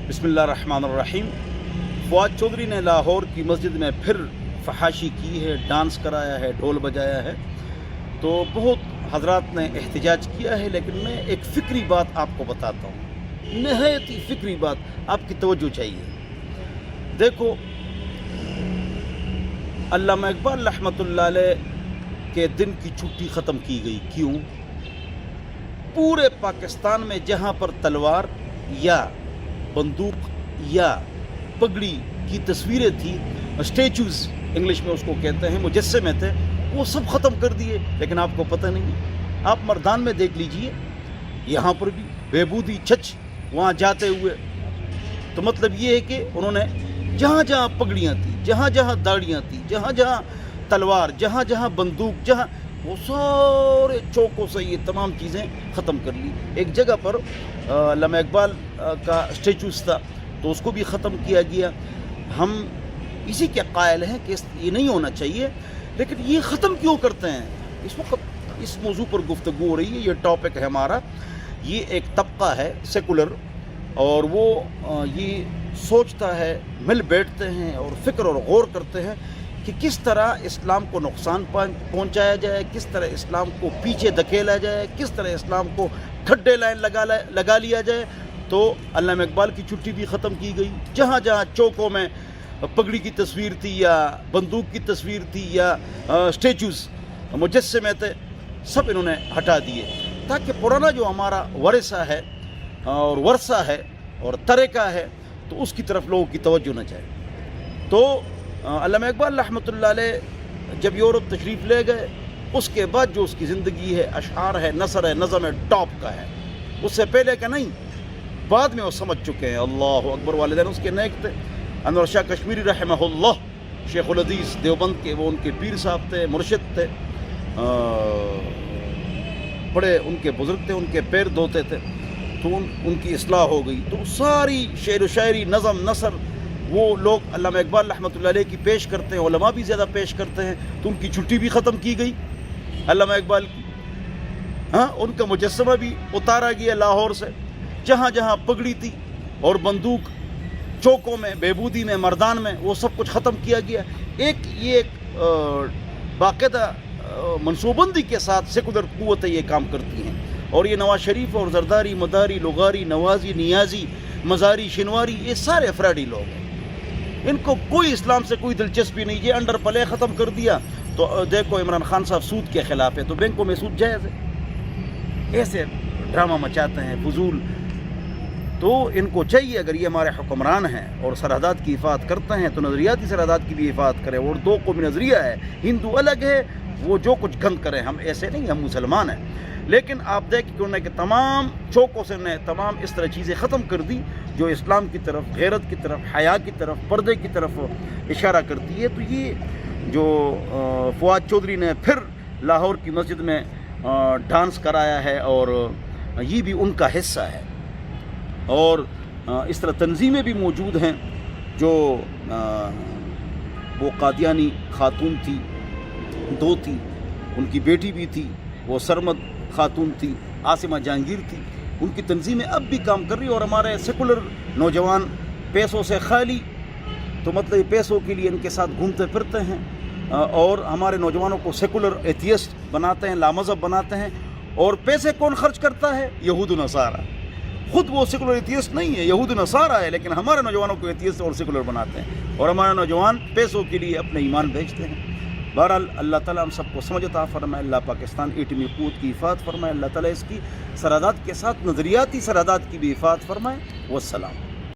بسم اللہ الرحمن الرحیم۔ فواد چودھری نے لاہور کی مسجد میں پھر فحاشی کی ہے، ڈانس کرایا ہے، ڈھول بجایا ہے، تو بہت حضرات نے احتجاج کیا ہے، لیکن میں ایک فکری بات آپ کو بتاتا ہوں، نہایت ہی فکری بات، آپ کی توجہ چاہیے۔ دیکھو، علامہ اقبال رحمۃ اللہ علیہ کے دن کی چھٹی ختم کی گئی۔ کیوں؟ پورے پاکستان میں جہاں پر تلوار یا بندوق یا پگڑی کی تصویریں تھیں، اسٹیچوز انگلش میں اس کو کہتے ہیں، مجسمے تھے، وہ سب ختم کر دیے۔ لیکن آپ کو پتہ نہیں، آپ مردان میں دیکھ لیجئے، یہاں پر بھی بہبودی چچ وہاں جاتے ہوئے، تو مطلب یہ ہے کہ انہوں نے جہاں جہاں پگڑیاں تھیں، جہاں جہاں داڑیاں تھیں، جہاں جہاں تلوار، جہاں جہاں بندوق، جہاں وہ سارے چوکوں سے یہ تمام چیزیں ختم کر لی۔ ایک جگہ پر علامہ اقبال کا اسٹیچوز تھا، تو اس کو بھی ختم کیا گیا۔ ہم اسی کے قائل ہیں کہ یہ نہیں ہونا چاہیے، لیکن یہ ختم کیوں کرتے ہیں؟ اس وقت اس موضوع پر گفتگو ہو رہی ہے، یہ ٹاپک ہے ہمارا۔ یہ ایک طبقہ ہے سیکولر، اور وہ یہ سوچتا ہے، مل بیٹھتے ہیں اور فکر اور غور کرتے ہیں کہ کس طرح اسلام کو نقصان پہنچایا جائے، کس طرح اسلام کو پیچھے دھکیلا جائے، کس طرح اسلام کو ٹھڈے لائن لگا لیا جائے۔ تو علامہ اقبال کی چھٹی بھی ختم کی گئی۔ جہاں جہاں چوکوں میں پگڑی کی تصویر تھی یا بندوق کی تصویر تھی یا اسٹیچوز مجسمے تھے، سب انہوں نے ہٹا دیے، تاکہ پرانا جو ہمارا ورثہ ہے اور ورثہ ہے اور طریقہ ہے، تو اس کی طرف لوگوں کی توجہ نہ جائے۔ تو علامہ اقبال رحمۃ اللہ علیہ جب یورپ تشریف لے گئے، اس کے بعد جو اس کی زندگی ہے، اشعار ہے، نثر ہے، نظم ہے، ٹاپ کا ہے۔ اس سے پہلے کا نہیں، بعد میں وہ سمجھ چکے ہیں۔ اللہ اکبر۔ والدین اس کے نیک تھے۔ انور شاہ کشمیری رحمہ اللہ، شیخ الحدیث دیوبند کے، وہ ان کے پیر صاحب تھے، مرشد تھے، بڑے ان کے بزرگ تھے، ان کے پیر دھوتے تھے، تو ان کی اصلاح ہو گئی۔ تو ساری شعر و شاعری، نظم، نثر وہ لوگ علامہ اقبال رحمۃ اللہ علیہ کی پیش کرتے ہیں، علماء بھی زیادہ پیش کرتے ہیں، تو ان کی چھٹی بھی ختم کی گئی علامہ اقبال کی۔ ان کا مجسمہ بھی اتارا گیا لاہور سے۔ جہاں جہاں پگڑی تھی اور بندوق، چوکوں میں، بہبودی میں، مردان میں، وہ سب کچھ ختم کیا گیا۔ یہ ایک باقاعدہ منصوبہ بندی کے ساتھ سیکولر قوتیں یہ کام کرتی ہیں، اور یہ نواز شریف اور زرداری، مداری، لغاری، نوازی، نیازی، مزاری، شنواری، یہ سارے افرادی لوگ ہیں۔ ان کو کوئی اسلام سے کوئی دلچسپی نہیں۔ یہ انڈر پلے ختم کر دیا، تو دیکھو عمران خان صاحب سود کے خلاف ہے، تو بینکوں میں سود جائز ہے۔ ایسے ڈرامہ مچاتے ہیں فضول۔ تو ان کو چاہیے، اگر یہ ہمارے حکمران ہیں اور سرحدات کی حفاظت کرتے ہیں، تو نظریاتی سرحدات کی بھی حفاظت کریں۔ اور دو قومی نظریہ ہے، ہندو الگ ہے، وہ جو کچھ گند کریں، ہم ایسے نہیں، ہم مسلمان ہیں۔ لیکن آپ دیکھیں کہ انہوں نے تمام چوکوں سے نے تمام اس طرح چیزیں ختم کر دی جو اسلام کی طرف، غیرت کی طرف، حیا کی طرف، پردے کی طرف اشارہ کرتی ہے۔ تو یہ جو فواد چودھری نے پھر لاہور کی مسجد میں ڈانس کرایا ہے، اور یہ بھی ان کا حصہ ہے۔ اور اس طرح تنظیمیں بھی موجود ہیں، جو وہ قادیانی خاتون تھی، دو تھی، ان کی بیٹی بھی تھی، وہ سرمد خاتون تھی، عاصمہ جہانگیر تھی، ان کی تنظیمیں اب بھی کام کر رہی ہیں۔ اور ہمارے سیکولر نوجوان پیسوں سے خالی، تو مطلب پیسوں کے لیے ان کے ساتھ گھومتے پھرتے ہیں، اور ہمارے نوجوانوں کو سیکولر ایتھیسٹ بناتے ہیں، لامذہب بناتے ہیں۔ اور پیسے کون خرچ کرتا ہے؟ یہود و نصارہ۔ خود وہ سیکولر ایتھیسٹ نہیں ہے، یہود و نصارہ ہے، لیکن ہمارے نوجوانوں کو ایتھیسٹ اور سیکولر بناتے ہیں، اور ہمارے نوجوان پیسوں کے لیے اپنے ایمان بیچتے ہیں۔ بہرحال اللہ تعالیٰ ہم سب کو سمجھ عطا فرمائے، اللہ پاکستان ایٹمی قوت کی حفاظت فرمائے، اللہ تعالیٰ اس کی سرحدات کے ساتھ نظریاتی سرحدات کی بھی حفاظت فرمائے۔ والسلام۔